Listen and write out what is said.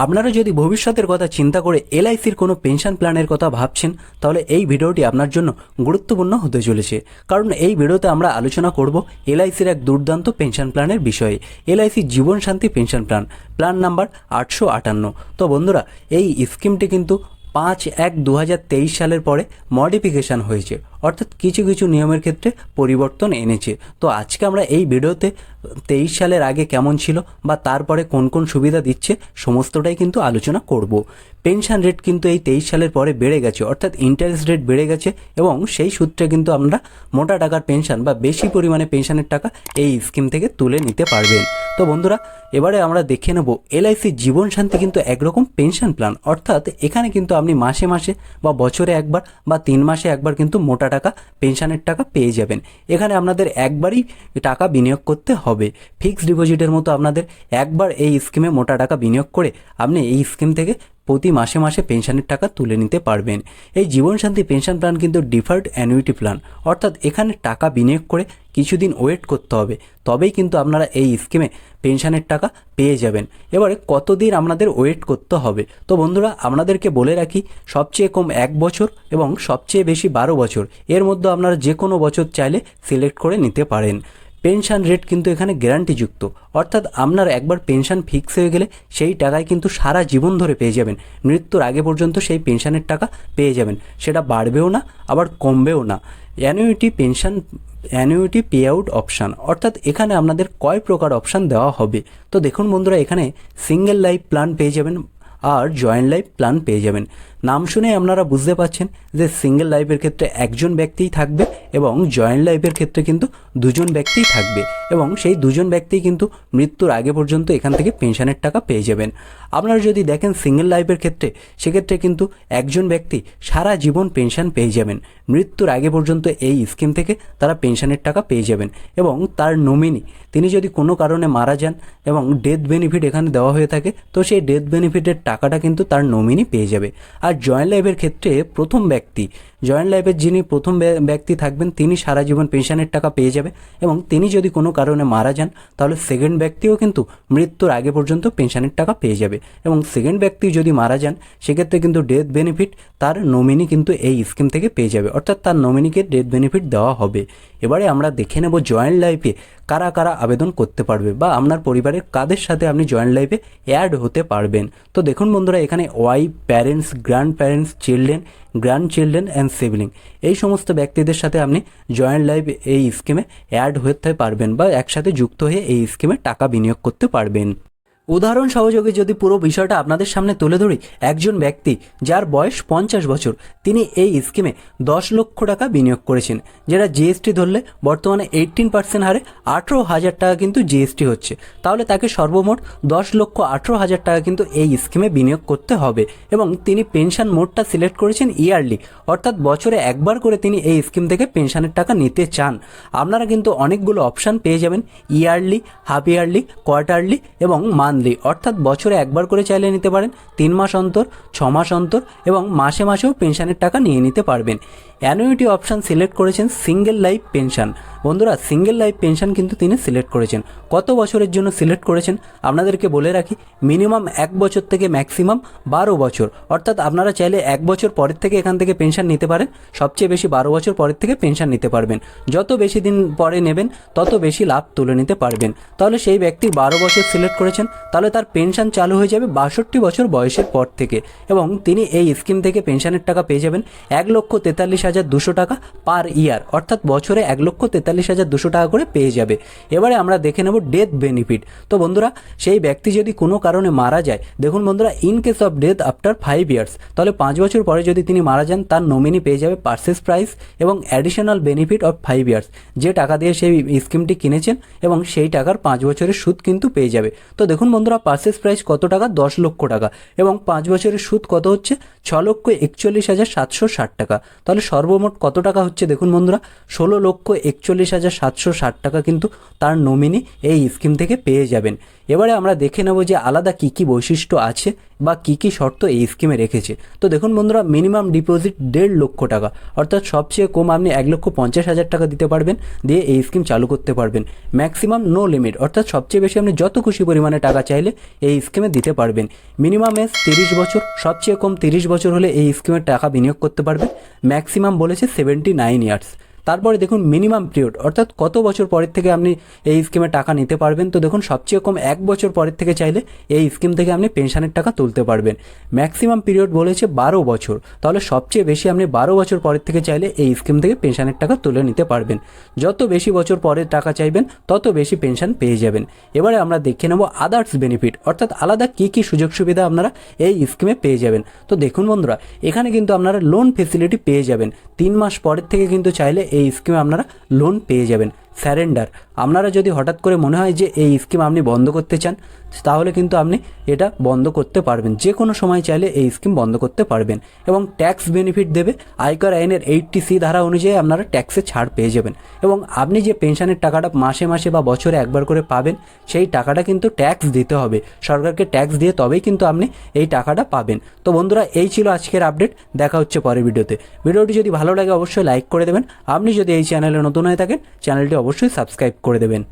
আপনারা যদি ভবিষ্যতের কথা চিন্তা করে এলআইসির কোনো পেনশন প্ল্যানের কথা ভাবছেন, তাহলে এই ভিডিওটি আপনার জন্য গুরুত্বপূর্ণ হতে চলেছে। কারণ এই ভিডিওতে আমরা আলোচনা করব এলআইসির এক দুর্দান্ত পেনশন প্ল্যানের বিষয়ে। এলআইসি জীবন শান্তি পেনশন প্ল্যান নাম্বার 858। তো বন্ধুরা, এই স্কিমটি কিন্তু 5/1/2023 সালের পরে মডিফিকেশান হয়েছে, অর্থাৎ কিছু কিছু নিয়মের ক্ষেত্রে পরিবর্তন এনেছে। তো আজকে আমরা এই ভিডিওতে 23 সালের আগে কেমন ছিল বা তারপরে কোন কোন সুবিধা দিচ্ছে সমস্তটাই কিন্তু আলোচনা করব। পেনশন রেট কিন্তু এই 23 সালের পরে বেড়ে গেছে, অর্থাৎ ইন্টারেস্ট রেট বেড়ে গেছে এবং সেই সূত্রে কিন্তু আমরা মোটা টাকার পেনশন বা বেশি পরিমাণে পেনশনের টাকা এই স্কিম থেকে তুলে নিতে পারবেন। তো বন্ধুরা, এবারে আমরা দেখে নেব এলআইসি জীবন শান্তি কিন্তু একরকম পেনশন প্ল্যান, অর্থাৎ এখানে কিন্তু আপনি মাসে মাসে বা বছরে একবার বা 3 মাসে একবার কিন্তু মোটা টাকা পেনশনের টাকা পেয়ে যাবেন। এখানে আপনাদের একবারই টাকা বিনিয়োগ করতে হবে। ফিক্সড ডিপোজিটের মতো আপনাদের একবার এই স্কিমে মোটা টাকা বিনিয়োগ করে আপনি এই স্কিম থেকে প্রতি মাসে মাসে পেনশনের টাকা তুলে নিতে পারবেন। এই জীবন শান্তি পেনশন প্ল্যান কিন্তু ডিফার্ড অ্যানুইটি প্ল্যান, অর্থাৎ এখানে টাকা বিনিয়োগ করে কিছুদিন ওয়েট করতে হবে, তবেই কিন্তু আপনারা এই স্কিমে পেনশনের টাকা পেয়ে যাবেন। এবারে কতদিন আপনাদের ওয়েট করতে হবে? তো বন্ধুরা, আপনাদেরকে বলে রাখি, সবচেয়ে কম 1 বছর এবং সবচেয়ে বেশি 12 বছর, এর মধ্যে আপনারা যে কোনো বছর চাইলে সিলেক্ট করে নিতে পারেন। পেনশন রেট কিন্তু এখানে গ্যারান্টিযুক্ত, অর্থাৎ আপনার একবার পেনশন ফিক্স হয়ে গেলে সেই টাকায় কিন্তু সারা জীবন ধরে পেয়ে যাবেন। মৃত্যুর আগে পর্যন্ত সেই পেনশনের টাকা পেয়ে যাবেন, সেটা বাড়বেও না আবার কমবেও না। অ্যানুইটি পে আউট অপশান, অর্থাৎ এখানে আপনাদের কয় প্রকার অপশান দেওয়া হবে। তো দেখুন বন্ধুরা, এখানে সিঙ্গেল লাইফ প্ল্যান পেয়ে যাবেন আর জয়েন্ট লাইফ প্ল্যান পেয়ে যাবেন। নাম শুনে আপনারা বুঝতে পারছেন যে সিঙ্গেল লাইফের ক্ষেত্রে একজন ব্যক্তিই থাকবে এবং জয়েন্ট লাইফের ক্ষেত্রে কিন্তু দুজন ব্যক্তিই থাকবে, এবং সেই দুজন ব্যক্তিই কিন্তু মৃত্যুর আগে পর্যন্ত এখান থেকে পেনশনের টাকা পেয়ে যাবেন। আপনারা যদি দেখেন সিঙ্গেল লাইফের ক্ষেত্রে, সেক্ষেত্রে কিন্তু একজন ব্যক্তি সারা জীবন পেনশন পেয়ে যাবেন। মৃত্যুর আগে পর্যন্ত এই স্কিম থেকে তারা পেনশনের টাকা পেয়ে যাবেন, এবং তার নমিনি তিনি যদি কোনো কারণে মারা যান এবং ডেথ বেনিফিট এখানে দেওয়া হয়ে থাকে, তো সেই ডেথ বেনিফিটের টাকাটা কিন্তু তার নমিনি পেয়ে যাবে। আর জয়েন্ট লাইফের ক্ষেত্রে জয়েন্ট লাইফের যিনি প্রথম ব্যক্তি থাকবেন তিনি সারা জীবন পেনশনের টাকা পেয়ে যাবে, এবং তিনি যদি কোনো কারণে মারা যান তাহলে সেকেন্ড ব্যক্তিও কিন্তু মৃত্যুর আগে পর্যন্ত পেনশনের টাকা পেয়ে যাবে, এবং সেকেন্ড ব্যক্তি যদি মারা যান সেক্ষেত্রে কিন্তু ডেথ বেনিফিট তার নমিনি কিন্তু এই স্কিম থেকে পেয়ে যাবে, অর্থাৎ তার নমিনিকে ডেথ বেনিফিট দেওয়া হবে। এবারে আমরা দেখে নেব জয়েন্ট লাইফে কারা কারা আবেদন করতে পারবে বা আপনার পরিবারের কাদের সাথে আপনি জয়েন্ট লাইফে অ্যাড হতে পারবেন। তো দেখুন বন্ধুরা, এখানে wife, parents, grand parents, grand children and sibling, এই সমস্ত ব্যক্তিদের সাথে আপনি জয়েন্ট লাইফ এই স্কিমে অ্যাড হতে পারবেন বা একসাথে যুক্ত হয়ে এই স্কিমে টাকা বিনিয়োগ করতে পারবেন। উদাহরণ সহযোগে যদি পুরো বিষয়টা আপনাদের সামনে তুলে ধরি, একজন ব্যক্তি যার বয়স 50 বছর, তিনি এই স্কিমে 10 লক্ষ টাকা বিনিয়োগ করেছেন, যেটা জিএসটি ধরলে বর্তমানে 18% হারে 18,000 টাকা কিন্তু জিএসটি হচ্ছে। তাহলে তাকে সর্বমোট 10,18,000 টাকা কিন্তু এই স্কিমে বিনিয়োগ করতে হবে, এবং তিনি পেনশন মোডটা সিলেক্ট করেছেন ইয়ারলি, অর্থাৎ বছরে একবার করে তিনি এই স্কিম থেকে পেনশনের টাকা নিতে চান। আপনারা কিন্তু অনেকগুলো অপশান পেয়ে যাবেন, ইয়ারলি, হাফ ইয়ারলি, কোয়ার্টারলি এবং অর্থাৎ বছরে একবার করে চাইলে নিতে পারেন, 3 মাস অন্তর, 6 মাস অন্তর, এবং মাসে মাসেও পেনশনের টাকা নিয়ে নিতে পারবেন। অ্যানুইটি অপশান সিলেক্ট করেছেন সিঙ্গেল লাইফ পেনশন। বন্ধুরা, সিঙ্গেল লাইফ পেনশন কিন্তু তিনি সিলেক্ট করেছেন। কত বছরের জন্য সিলেক্ট করেছেন আপনাদেরকে বলে রাখি, মিনিমাম 1 বছর থেকে ম্যাক্সিমাম 12 বছর, অর্থাৎ আপনারা চাইলে 1 বছর পরের থেকে এখান থেকে পেনশন নিতে পারেন, সবচেয়ে বেশি 12 বছর পরের থেকে পেনশন নিতে পারবেন। যত বেশি দিন পরে নেবেন তত বেশি লাভ তুলে নিতে পারবেন। তাহলে সেই ব্যক্তি 12 বছর সিলেক্ট করেছেন, তাহলে তার পেনশন চালু হয়ে যাবে 62 বছর বয়সের পর থেকে, এবং তিনি এই স্কিম থেকে পেনশনের টাকা পেয়ে যাবেন 1,43,200 টাকা পার ইয়ার, অর্থাৎ বছরে 1,43,200 টাকা করে পেয়ে যাবে। এবারে আমরা দেখে নেব ডেথ বেনিফিট। তো বন্ধুরা, সেই ব্যক্তি যদি কোনো কারণে মারা যায়, দেখুন বন্ধুরা, in case of death after 5 years, তাহলে 5 বছর পরে যদি তিনি মারা যান, তার নমিনি পেয়ে যাবে পারচেস প্রাইস এবং অ্যাডিশনাল বেনিফিট অফ 5 ইয়ার্স, যে টাকা দিয়ে সেই স্কিমটি কিনেছেন, এবং সেই টাকার 5 বছরের সুদ কিন্তু পেয়ে যাবে। তো দেখুন বন্ধুরা, পারচেস প্রাইস কত টাকা? 10 লক্ষ টাকা, এবং 5 বছরের সুদ কত হচ্ছে? 6,41,760 টাকা। তাহলে সর্বমোট কত টাকা হচ্ছে দেখুন বন্ধুরা, 16,41,760 টাকা কিন্তু তার নমিনি এই স্কিম থেকে পেয়ে যাবেন। এবারে আমরা দেখে নেব যে আলাদা কী কী বৈশিষ্ট্য আছে বা কী কী শর্ত এই স্কিমে রেখেছে। তো দেখুন বন্ধুরা, মিনিমাম ডিপোজিট 1.5 লক্ষ টাকা, অর্থাৎ সবচেয়ে কম আপনি 1,50,000 টাকা দিতে পারবেন, দিয়ে এই স্কিম চালু করতে পারবেন। ম্যাক্সিমাম নো লিমিট, অর্থাৎ সবচেয়ে বেশি আপনি যত খুশি পরিমাণে টাকা চাইলে এই স্কিমে দিতে পারবেন। মিনিমাম এজ 30 বছর, সবচেয়ে কম 30 বছর হলে এই স্কিমে টাকা বিনিয়োগ করতে পারবেন। ম্যাক্সিমাম বলেছে 79 ইয়ার্স। তারপরে দেখুন মিনিমাম পিরিয়ড, অর্থাৎ কত বছর পরের থেকে আপনি এই স্কিমে টাকা নিতে পারবেন। তো দেখুন সবচেয়ে কম 1 বছর পরের থেকে চাইলে এই স্কিম থেকে আপনি পেনশনের টাকা তুলতে পারবেন। ম্যাক্সিমাম পিরিয়ড বলেছে 12 বছর, তাহলে সবচেয়ে বেশি আপনি 12 বছর পরের থেকে চাইলে এই স্কিম থেকে পেনশনের টাকা তুলে নিতে পারবেন। যত বেশি বছর পরে টাকা চাইবেন তত বেশি পেনশন পেয়ে যাবেন। এবারে আমরা দেখে নেব আদার্স বেনিফিট, অর্থাৎ আলাদা কী কী সুযোগ সুবিধা আপনারা এই স্কিমে পেয়ে যাবেন। তো দেখুন বন্ধুরা, এখানে কিন্তু আপনারা লোন ফেসিলিটি পেয়ে যাবেন। 3 মাস পরের থেকে কিন্তু চাইলে এই স্কিমে আপনারা লোন পেয়ে যাবেন। স্যারেন্ডার, আপনারা যদি হঠাৎ করে মনে হয় যে এই স্কিম আপনি বন্ধ করতে চান, তাহলে কিন্তু আপনি এটা বন্ধ করতে পারবেন, যে কোনো সময় চাইলে এই স্কিম বন্ধ করতে পারবেন। এবং ট্যাক্স বেনিফিট দেবে, আয়কর আইনের 80C ধারা অনুযায়ী আপনারা ট্যাক্সে ছাড় পেয়ে যাবেন। এবং আপনি যে পেনশনের টাকাটা মাসে মাসে বা বছরে একবার করে পাবেন, সেই টাকাটা কিন্তু ট্যাক্স দিতে হবে, সরকারকে ট্যাক্স দিয়ে তবেই কিন্তু আপনি এই টাকাটা পাবেন। তো বন্ধুরা, এই ছিল আজকের আপডেট, দেখা হচ্ছে পরের ভিডিওতে। ভিডিওটি যদি ভালো লাগে অবশ্যই লাইক করে দেবেন। আপনি যদি এই চ্যানেলে নতুন হয়ে থাকেন, চ্যানেলটি অবশ্যই সাবস্ক্রাইব করে দেবেন।